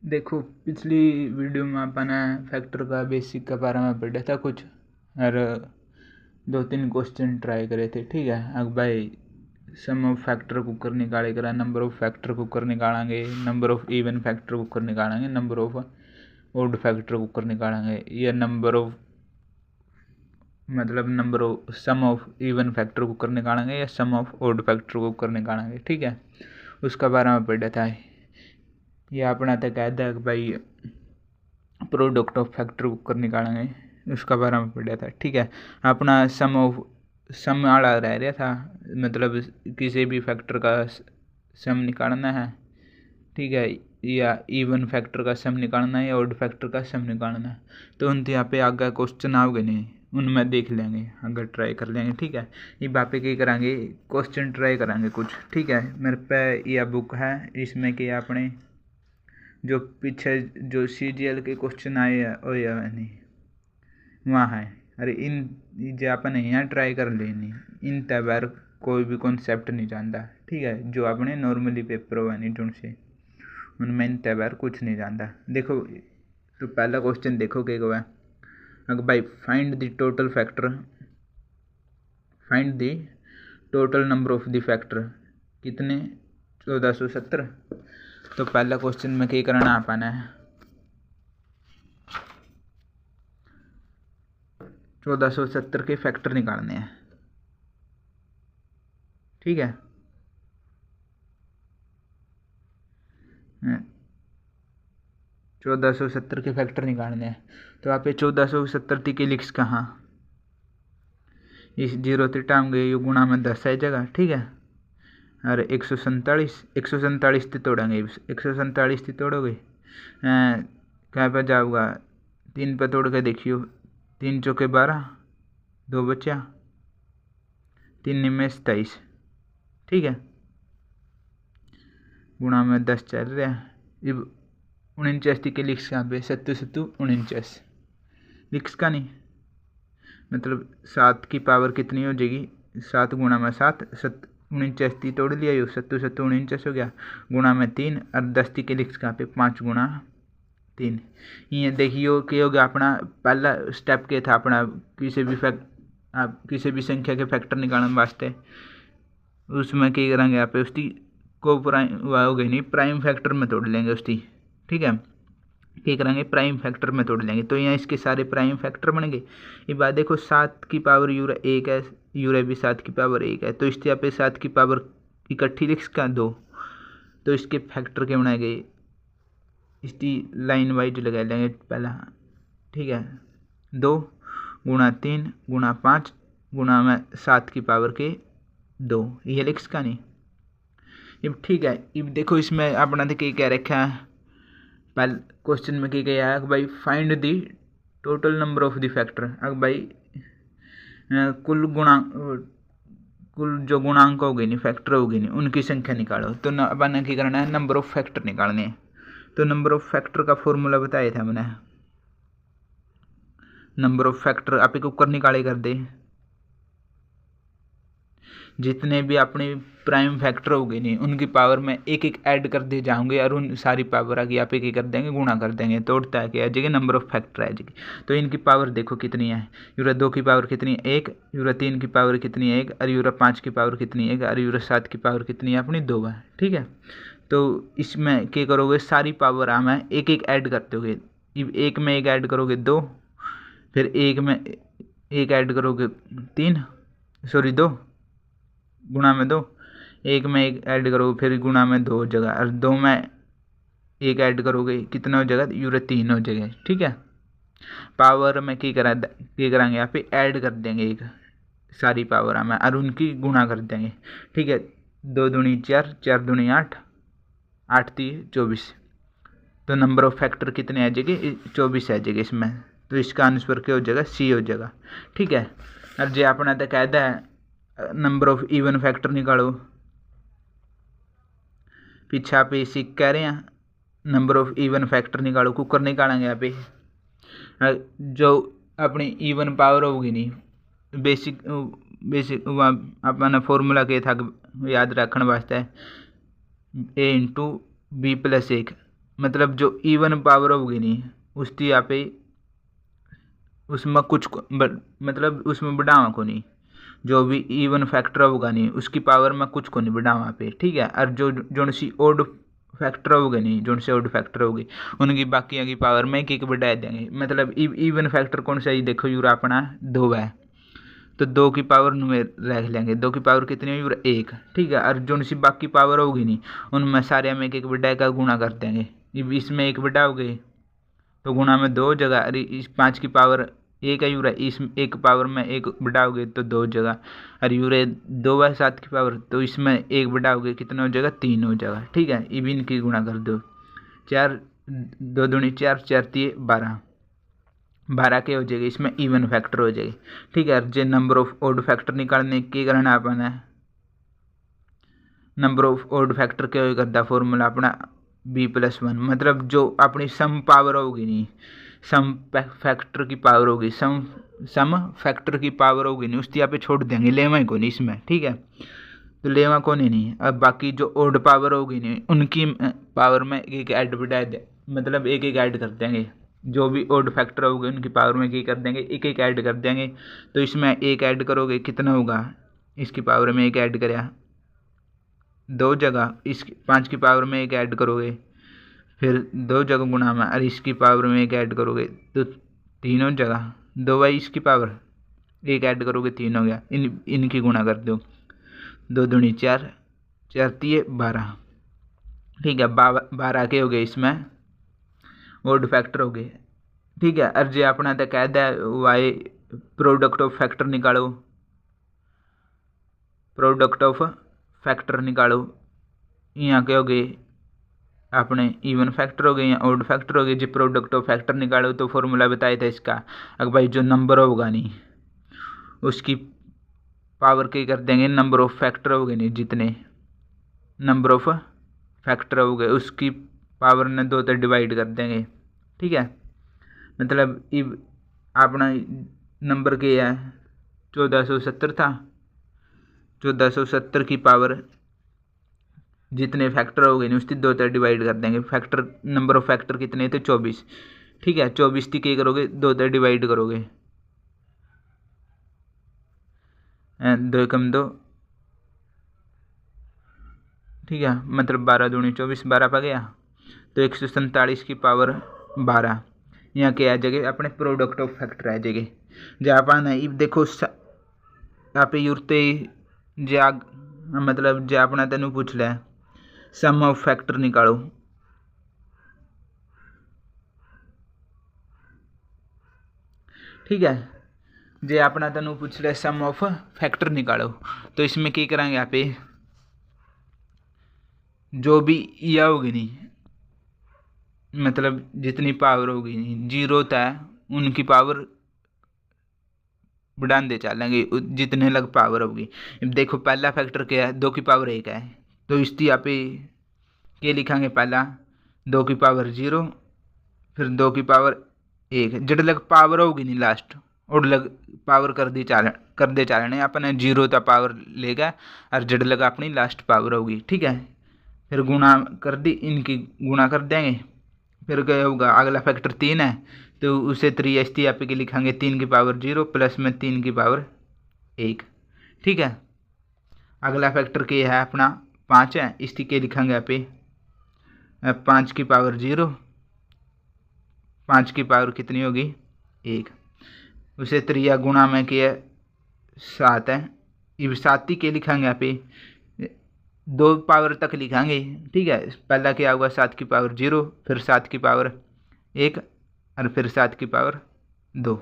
देखो पिछली वीडियो में अपन फैक्टर का बेसिक के बारे में पढ़ा था कुछ, और 2-3 क्वेश्चन ट्राई करे थे। ठीक है, अब भाई सम ऑफ फैक्टर कुकर निकाले करा, नंबर ऑफ फैक्टर कुकर निकालेंगे, नंबर ऑफ इवन फैक्टर कुकर निकालेंगे, नंबर ऑफ ओड फैक्टर कुकर निकालेंगे, या number of number of sum of even factor कुकर निकालेंगे या सम ऑफ ओड फैक्टर कुकर निकालेंगे। ठीक है, उसका बारे में पढ़ा था। ये अपना तो कहता है कि भाई प्रोडक्ट ऑफ फैक्टर कुकर निकालेंगे, उसका बारे में पढ़ा था। ठीक है, अपना सम वाला रह रहा था, मतलब किसी भी फैक्टर का सम निकालना है। ठीक है, या इवन फैक्टर का सम निकालना है या ओड फैक्टर का सम निकालना है। तो उनके यहाँ पे आगे क्वेश्चन आओगे नहीं, उनमें देख लेंगे, अगर ट्राई कर लेंगे। ठीक है, ये वहाँ पे क्या करेंगे, क्वेश्चन ट्राई करेंगे कुछ। ठीक है, मेरे पे यह बुक है, इसमें कि अपने जो पीछे जो CGL के क्वेश्चन आए है नहीं वहाँ है। अरे इन जो अपन यहाँ ट्राई कर लेनी, इन तबार कोई भी कॉन्सेप्ट नहीं जानता। ठीक है, जो अपने नॉर्मली पेपर हुआ नहीं उनसे, उनमें इन तबार कुछ नहीं जानता। देखो तो पहला क्वेश्चन देखो क्या हुआ, अगर भाई find the total factor, find the total number of the factor, कितने 1470। तो पहला क्वेश्चन में क्या करना अपन है, 1470 के फैक्टर निकालने हैं। ठीक है, 1470 के फैक्टर निकालने हैं। तो आप ये 1470 के लिख्स कहाँ, इस 0 तिटाओगे ये गुणा में 10 है जगह। ठीक है, और 147 से तोड़ेंगे, 147 से तोड़ोगे क्या पे जाऊँगा, 3 पे तोड़ के देखियो, 3 चौके 12, 2 बचा, 3 में 27। ठीक है, गुणा में 10 चल रहा है। अब 49 के लिख्स कहाँ पे, 7 लिख्स का नहीं, मतलब 7 की पावर कितनी हो जाएगी, 7 गुणा में 7, 49 तोड़ लिया, यो 7 हो गया, गुणा में 3, और 10 के लिख्स कहाँ पे, 5 गुणा 3। ये देखियो कि होगा अपना पहला स्टेप क्या था अपना, किसी भी संख्या के फैक्टर निकालने वास्ते, उसमें क्या करेंगे आप उसकी को प्राइम हो गई नहीं, प्राइम फैक्टर में तोड़ लेंगे उसकी। ठीक है, क्या करेंगे, प्राइम फैक्टर में तोड़ लेंगे, तो यहाँ इसके सारे प्राइम फैक्टर बनेंगे। ये बात देखो 7 की पावर यूरा 1 है, यूरा भी 7 की पावर 1 है, तो इसके यहाँ पे 7 की पावर इकट्ठी लिख का 2, तो इसके फैक्टर क्या बनाएंगे, इसकी लाइन वाइज लगा लेंगे पहला। ठीक है, 2 गुणा 3 गुणा 5 गुणा में 7 की पावर के 2, ये लिख का नहीं। अब ठीक है, अब देखो इसमें अपना तो क्या क्या रखा है, पहले क्वेश्चन में क्या क्या है, भाई find the total number of the factor. अब भाई कुल जो गुणांक हो गए नहीं, फैक्टर हो गए नहीं, उनकी संख्या निकालो। तो अपन क्या करना है, नंबर ऑफ फैक्टर निकालने हैं। तो नंबर ऑफ फैक्टर का फॉर्मूला बताया था मैंने, नंबर ऑफ फैक्टर आप एक ऊपर निकाले कर दे, जितने भी अपने प्राइम फैक्टर हो गए नहीं उनकी पावर में एक एक ऐड कर दे जाऊंगे, और उन सारी पावर आगे आप एक कर देंगे, गुणा कर देंगे, तोड़ता है कि आ जाएगी नंबर ऑफ फैक्टर आ जाएगी। तो इनकी पावर देखो कितनी है, यूरा 2 की पावर कितनी है 1, यूरा 3 की पावर कितनी है 1, और यूरा 5 की पावर कितनी है 1, और यूरा 7 की पावर कितनी है अपनी 2 है। ठीक है, तो इसमें क्या करोगे, सारी पावर आम है एक एक ऐड करते होगे, एक में एक ऐड करोगे 2, फिर एक में एक ऐड करोगे 3, सॉरी 2 गुणा में 2, एक में एक ऐड करोगे फिर गुणा में 2 हो जाएगा, और 2 में एक ऐड करोगे कितना हो जाएगा, यूरा 3 हो जाएगा। ठीक है, पावर में क्या कराएंगे यहाँ पे ऐड कर देंगे एक सारी पावर में, और उनकी गुणा कर देंगे। ठीक है, 2 दूनी 4, 4 दूनी 8, 8 3 24। तो नंबर ऑफ फैक्टर कितने आ जाएंगे, 24 आ जाएगा इसमें। तो इसका आंसर क्या हो जाएगा, C हो जाएगा। ठीक है, और जो अपना तो कहता है नंबर ऑफ इवन फैक्टर निकालो, पीछे आप इसी कह रहे हैं नंबर ऑफ इवन फैक्टर निकालो, कुकर निकालेंगे यहाँ पे, जो अपनी इवन पावर होगी नहीं, बेसिक अपना फॉर्मूला क्या था याद रखने वास्ते, A × B + 1, मतलब जो इवन पावर होगी नहीं उसकी यहाँ पे उसमें कुछ मतलब उसमें बढ़ावा को नहीं, जो भी इवन फैक्टर होगा नहीं उसकी पावर में कुछ को नहीं बढ़ावा पे, ठीक है। और जो सी ओड फैक्टर होगे नहीं, जो से ओड फैक्टर होगी उनकी बाकी की पावर में एक बढ़ा देंगे। मतलब इवन फैक्टर कौन सा ही देखो यूरा अपना 2 है, तो 2 की पावर में रख लेंगे, 2 की पावर कितनी होगी 1, ठीक है। और जो सी बाकी पावर होगी नहीं उनमें सारे में एक बढ़ा का गुणा कर देंगे। इसमें 1 बढ़ा हो गई तो गुणा में 2 जगह, अरे इस 5 की पावर 1 है यूरा, इस 1 पावर में 1 बढ़ाओगे तो 2 जगह, अरे यूरे 2 है 7 की पावर, तो इसमें 1 बढ़ाओगे कितना हो जाएगा 3 हो जाएगा, ठीक है। इब इनकी गुणा कर दो, 4 2 दूनी 4 4 3 12, 12 के हो जाएगी, इसमें इवन फैक्टर हो जाएगी, ठीक है। जो नंबर ऑफ ओड फैक्टर निकालने की करना अपन है, नंबर ऑफ ओड फैक्टर क्या हो करता फॉर्मूला अपना b+1, मतलब जो अपनी सम पावर होगी नहीं, सम फैक्टर की पावर होगी, सम फैक्टर की पावर होगी नहीं उसकी यहाँ पे छोड़ देंगे, लेवा को नहीं इसमें, ठीक है। तो लेवा को नहीं, अब बाकी जो ओड पावर होगी नहीं उनकी पावर में एक ऐड बढ़ा दे, मतलब एक ऐड कर देंगे, जो भी ओड फैक्टर होगी उनकी पावर में क्या कर देंगे एक ऐड कर देंगे। तो इसमें 1 ऐड करोगे कितना होगा, इसकी पावर में 1 ऐड कराया 2 जगह, इस 5 की पावर में 1 ऐड करोगे फिर 2 जगह गुणा में, और इसकी पावर में 1 ऐड करोगे तो 3 जगह, 2 है इसकी पावर 1 ऐड करोगे 3 हो गया, इनकी गुणा कर दो, 2 दूनी 4 4 3 12, ठीक है। 12 के हो गए इसमें ओड फैक्टर हो गए, ठीक है। और जो अपना तो कह दिया वाई प्रोडक्ट ऑफ फैक्टर निकालो, प्रोडक्ट ऑफ फैक्टर निकालो, यहाँ के हो गए अपने इवन फैक्टर हो गए या ओड फैक्टर हो गए। जो प्रोडक्ट ऑफ फैक्टर निकालो तो फॉर्मूला बताया था इसका, अगर भाई जो नंबर होगा नहीं उसकी पावर क्या कर देंगे, नंबर ऑफ फैक्टर हो गए नहीं, जितने नंबर ऑफ फैक्टर हो गए उसकी पावर ने 2 तक डिवाइड कर देंगे, ठीक है। मतलब इब अपना नंबर क्या है 1470 था, 1470 की पावर जितने फैक्टर हो गए नहीं उसकी 2 तक डिवाइड कर देंगे। फैक्टर नंबर ऑफ फैक्टर कितने थे 24, ठीक है। 24 की क्या करोगे 2 तक डिवाइड करोगे, 2 कम 2, ठीक है। मतलब 12 दूनी 24, 12 पा गया तो 147 की पावर 12, यहाँ क्या आ जाएगा अपने प्रोडक्ट ऑफ फैक्टर आ जाएगी। जहाँ पाना अब देखो यहाँ पे यूरते जा मतलब जो अपना तेन पूछ लिया सम ऑफ फैक्टर निकालो, ठीक है। जो अपना तेन पूछ लिया सम ऑफ फैक्टर निकालो, तो इसमें क्या करेंगे यहाँ पे जो भी यह होगी नहीं, मतलब जितनी पावर होगी नहीं 0 तय उनकी पावर बढ़ाते चलेंगे जितने लग पावर होगी। देखो पहला फैक्टर क्या है 2 की पावर 1 है, तो इसकी यहाँ पे क्या लिखांगे, पहला 2 की पावर 0 फिर 2 की पावर 1, जड़ लग पावर होगी नहीं लास्ट और लग पावर कर दे चालने अपने 0 तक पावर लेगा और जड़ लग अपनी लास्ट पावर होगी, ठीक है। फिर गुणा कर दी, इनकी गुणा कर देंगे, फिर क्या होगा अगला फैक्टर 3 है तो उसे 3 यहाँ पे लिखांगे 3 की पावर 0 प्लस में 3 की पावर 1, ठीक है। अगला फैक्टर क्या है अपना 5 है, इसकी क्या लिखांगे यहाँ पे 5 की पावर 0, 5 की पावर कितनी होगी 1, उसे 3 गुणा में क्या 7 है, इब 7 के लिखांगे यहाँ पे 2 पावर तक लिखांगे, ठीक है। पहला क्या होगा 7 की पावर 0 फिर 7 की पावर 1 और फिर 7 की पावर 2,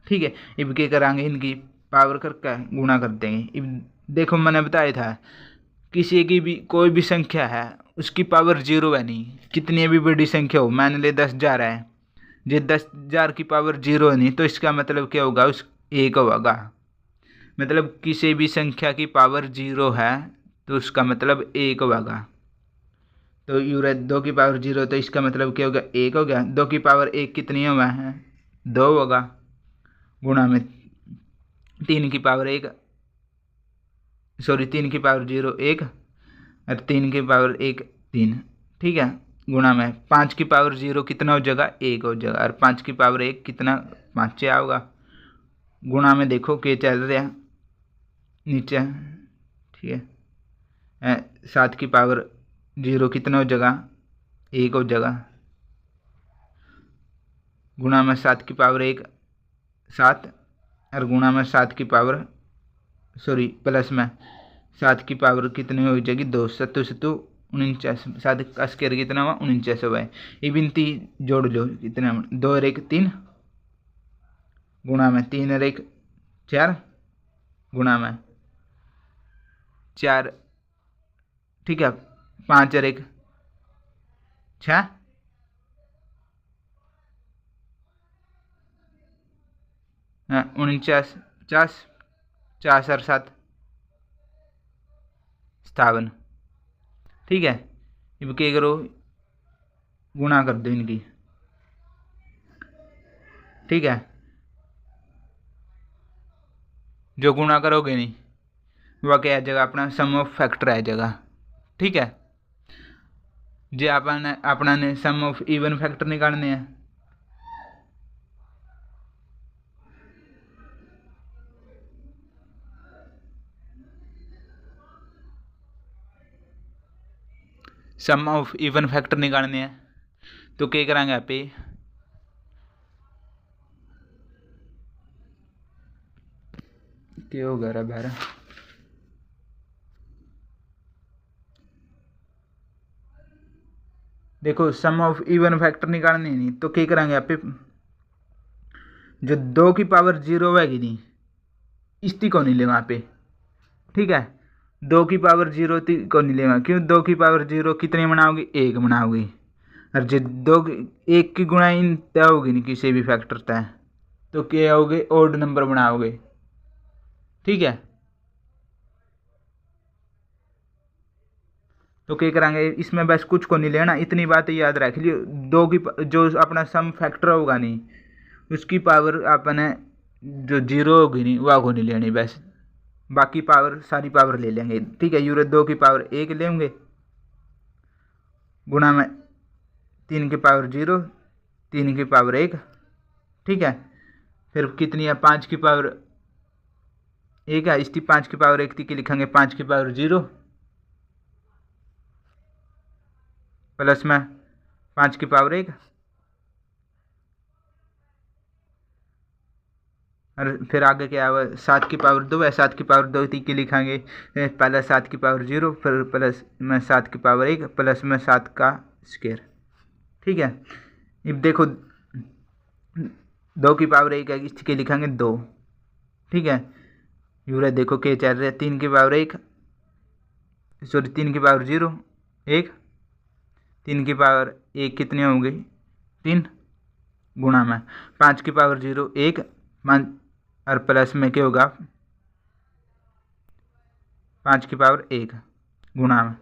ठीक है। इब क्या कराएंगे इनकी पावर करके गुणा कर देंगे। इब देखो मैंने बताया था किसी की भी कोई भी संख्या है उसकी पावर 0 है नहीं, कितनी भी बड़ी संख्या हो, मान ले 10,000 है, जो 10,000 की पावर 0 है नहीं तो इसका मतलब क्या होगा उस 1 होगा, मतलब किसी भी संख्या की पावर 0 है तो उसका मतलब 1 होगा। तो यूरा 2 की पावर 0 तो इसका मतलब क्या हो गया 1 हो गया, 2 की पावर 1 कितनी हुआ है 2 होगा, गुणा में 3 की पावर 1 सॉरी 3 की पावर 0 1 और 3 की पावर 1 3, ठीक है। गुणा में 5 की पावर 0 कितना हो जाएगा, 1 हो जाएगा। और 5 की पावर 1 कितना, 5 आओगा। गुणा में देखो के चल रहा है नीचे, ठीक है। 7 की पावर 0 कितना हो जाएगा, 1 हो जाएगा। गुणा में 7 की पावर 1 7, और गुणा में 7 की पावर प्लस में 7 की पावर कितनी हो जाएगी, 2। 7 7 49, 7 का स्क्वायर कितना हुआ, 49 हुआ है। इबिन 3 जोड़ लो, कितना 2 और 1 3, गुणा में 3 और 1 4, गुणा में 4, ठीक है। 5 और 1 6, 49 50, 50 और 7 57, ठीक है। अब क्या करो, गुणा कर दो इनकी, ठीक है। जो गुणा करोगे नहीं वह क्या आ जाएगा, अपना सम ऑफ फैक्टर आ जाएगा, ठीक है। जो अपना ने सम ऑफ इवन फैक्टर निकालने हैं। सम ऑफ इवन फैक्टर निकालने हैं तो क्या करेंगे यहाँ पे, क्या होगा रे बाहर, देखो सम ऑफ इवन फैक्टर निकालने नहीं तो क्या करेंगे यहाँ पे, जो 2 की पावर 0 होगी नहीं इसकी को नहीं लेगा यहाँ पे, ठीक है। 2 की पावर 0 को नहीं लेगा, क्यों, 2 की पावर 0 कितनी बनाओगी, 1 बनाओगी। और जो 2 1 की गुणा इन तय होगी नहीं किसी भी फैक्टर तय, तो क्या होगे, ओड नंबर बनाओगे, ठीक है। तो क्या करेंगे इसमें, बस कुछ को नहीं लेना, इतनी बात याद रख लियो। 2 की जो अपना सम फैक्टर होगा नहीं उसकी पावर अपने जो 0 होगी नहीं वह को नहीं लेनी, बस बाकी पावर सारी पावर ले लेंगे, ठीक है। यूरो 2 की पावर 1 लेंगे, गुणा में 3 की पावर 0, 3 की पावर 1, ठीक है। फिर कितनी है, 5 की पावर 1 है, इसकी 5 की पावर 1 की लिखेंगे 5 की पावर 0, प्लस में 5 की पावर 1, और फिर आगे क्या हुआ, 7 की पावर 2 है, 7 की पावर 2 की लिखेंगे पहले 7 की पावर 0, फिर प्लस में 7 की पावर 1, प्लस में 7 का स्क्वायर, ठीक है। अब देखो 2 की पावर 1 है, इसके लिखेंगे 2, ठीक है। यूरा देखो क्या चल रहा है, 3 की पावर 1 3 की पावर 0 1, 3 की पावर 1 कितनी होंगी 3, गुणा में 5 की पावर 0 1, 5 और प्लस में क्या होगा 5 की पावर 1, गुणा में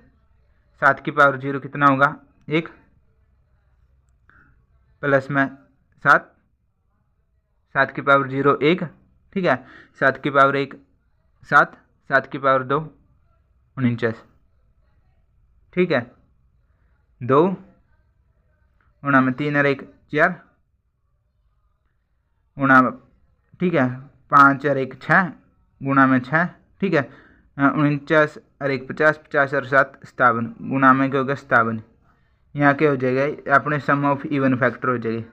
7 की पावर 0 कितना होगा 1, प्लस में 7, 7 की पावर 0 1, ठीक है। 7 की पावर 1 7, 7 की पावर 2 49, ठीक है। 2 गुणा में 3 और 1 4, गुणा में, ठीक है। 5 और 1 6, गुणा में 6, ठीक है। 49 और 1 50, 50 और 7 57, गुणा में क्या होगा 57। यहाँ क्या हो जाएगा, अपने सम ऑफ इवन फैक्टर हो जाएगी।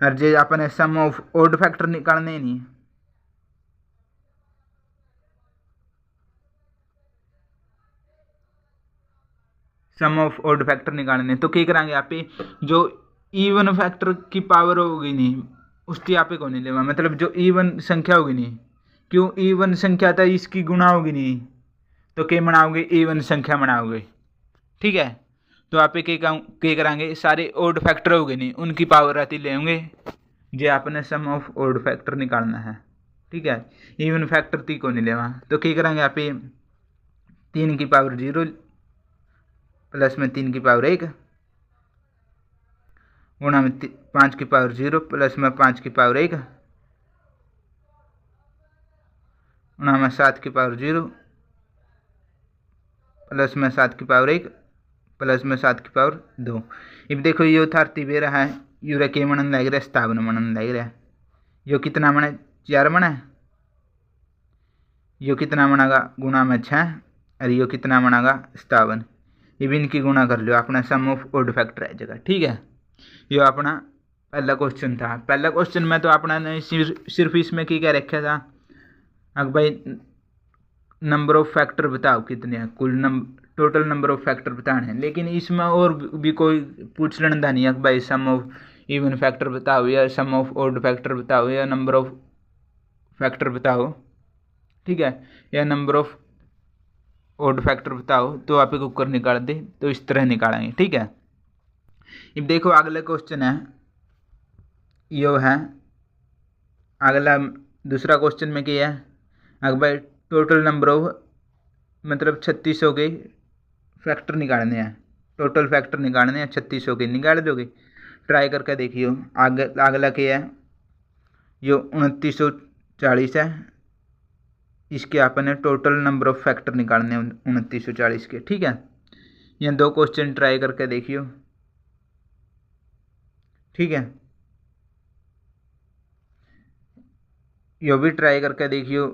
और जो अपने सम ऑफ ओड फैक्टर निकालने नहीं, सम ऑफ ओड फैक्टर निकालने तो क्या करेंगे यहाँ पे, जो इवन फैक्टर की पावर होगी नहीं उसकी यहाँ पे को नहीं लेगा, मतलब जो इवन संख्या होगी नहीं, क्यों, इवन संख्या था इसकी गुणा होगी नहीं तो क्या बनाओगे, इवन संख्या बनाओगे, ठीक है। तो आप क्या करेंगे, सारे ओड फैक्टर होगे नहीं उनकी पावर आती लेंगे, जो आपने सम ऑफ ओड फैक्टर निकालना है, ठीक है। इवन फैक्टर ती को नहीं लेवा तो क्या करेंगे आप, 3 की पावर 0 प्लस में 3 की पावर 1, गुणा में 5 की पावर 0 प्लस में 5 की पावर 1, गुणा में 7 की पावर 0 प्लस में 7 की पावर 1, प्लस में 7 की पावर 2। अब देखो यो 30 बे रहा है, यूरा के मनन लग रहा है, 57 मनन लग रहा है। यो कितना मना 4 मना है, यो कितना मनागा गुणा में 6 और यो कितना मनागा 57। ये भी इनकी गुणा कर लो, अपना सम ऑफ ओड फैक्टर है जगह। ठीक है, यो अपना पहला क्वेश्चन था। पहला क्वेश्चन में तो अपना ने सिर्फ इसमें क्या रखा था, अब भाई नंबर ऑफ फैक्टर बताओ कितने हैं, कुल टोटल नंबर ऑफ फैक्टर बताने हैं। लेकिन इसमें और भी कोई पूछ लेना नहीं है भाई सम ऑफ इवन फैक्टर बताओ या सम ऑफ ओड फैक्टर बताओ या नंबर ऑफ फैक्टर बताओ। ठीक है, या नंबर ऑफ ओड फैक्टर बताओ, तो आप कुकर निकाल दे, तो इस तरह निकालेंगे। ठीक है, अब देखो अगला क्वेश्चन है, यो है अगला दूसरा क्वेश्चन में क्या है, अगर भाई टोटल नंबर ऑफ मतलब 3600 के फैक्टर निकालने हैं, टोटल फैक्टर निकालने हैं 3600 के, निकाल दोगे? ट्राई करके देखियो। अगला क्या है, यो 2940 है, इसके आपने टोटल नंबर ऑफ फैक्टर निकालने हैं 2940 के। ठीक है, ये 2 क्वेश्चन ट्राई करके देखियो। ठीक है, यो भी ट्राई करके देखियो।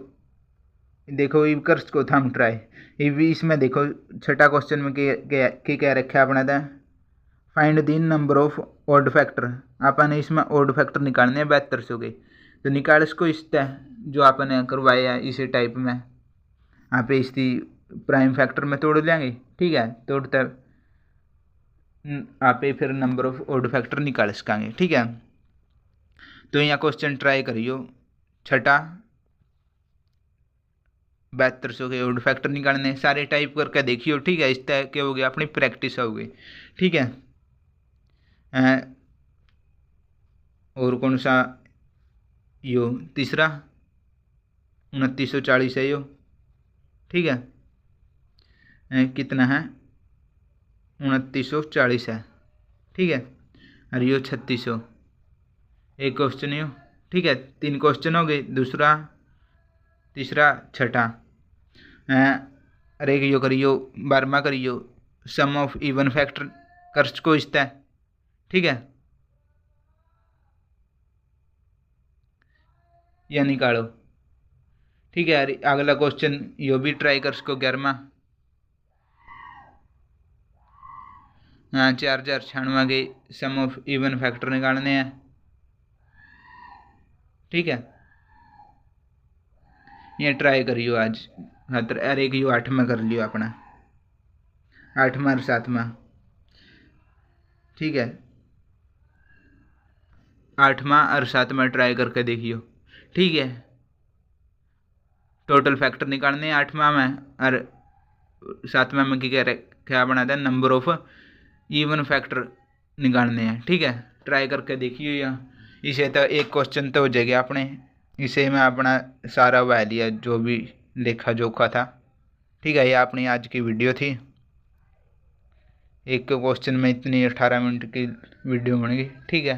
देखो ये कर को था हम ट्राई, ये भी इसमें देखो छठा क्वेश्चन में क्या रखा है अपना था, find the number of odd factor. आपने इसमें ओड फैक्टर निकालने हैं 7200 के, तो निकाल इसको इस जो आपने करवाया इसी टाइप में आप इसी प्राइम फैक्टर में तोड़ लेंगे। ठीक है, तोड़ते आप फिर नंबर ऑफ ओड फैक्टर निकाल सकेंगे। ठीक है, तो यहाँ क्वेश्चन ट्राई करियो छठा 7200 के ओड फैक्टर निकालने सारे टाइप करके देखियो। ठीक है, इस तरह क्या हो गया, अपनी प्रैक्टिस हो गई। ठीक है, और कौन सा, यो तीसरा 2940 है यो। ठीक है, कितना है 2940 है। ठीक है, और यो 3600, एक क्वेश्चन यो। ठीक है, 3 क्वेश्चन हो गए, दूसरा तीसरा छठा। अरे यो करियो 12वां करियो सम ऑफ इवन फैक्टर कर्स को इस है। ठीक है, या निकालो। ठीक है, अगला क्वेश्चन यो भी ट्राई कर सको 11वां। 4096 के सम ऑफ इवन फैक्टर निकालने हैं। ठीक है, ये ट्राई करियो आज। अरे एक यो 8वां कर लियो अपना, 8वां और 7वां। ठीक है, 8वां और 7वां ट्राई करके देखियो। ठीक है, टोटल फैक्टर निकालने हैं 8वां में और 7वां में क्या बनाता है, नंबर ऑफ इवन फैक्टर निकालने हैं। ठीक है, ट्राई करके देखिए। या इसे तो एक क्वेश्चन तो हो जाएगा अपने, इसे मैं अपना सारा वह लिया जो भी लेखा जोखा था। ठीक है, ये अपनी आज की वीडियो थी। एक क्वेश्चन में इतनी 18 मिनट की वीडियो बनेगी। ठीक है,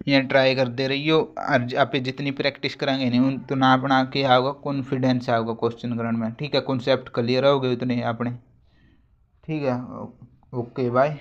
यहाँ ट्राई करते रहियो और आप जितनी प्रैक्टिस कराएंगे नहीं तो ना अपना क्या होगा, कॉन्फिडेंस आएगा क्वेश्चन करने में। ठीक है, कॉन्सेप्ट क्लियर हो गए उतने अपने। ठीक है, ओके बाय।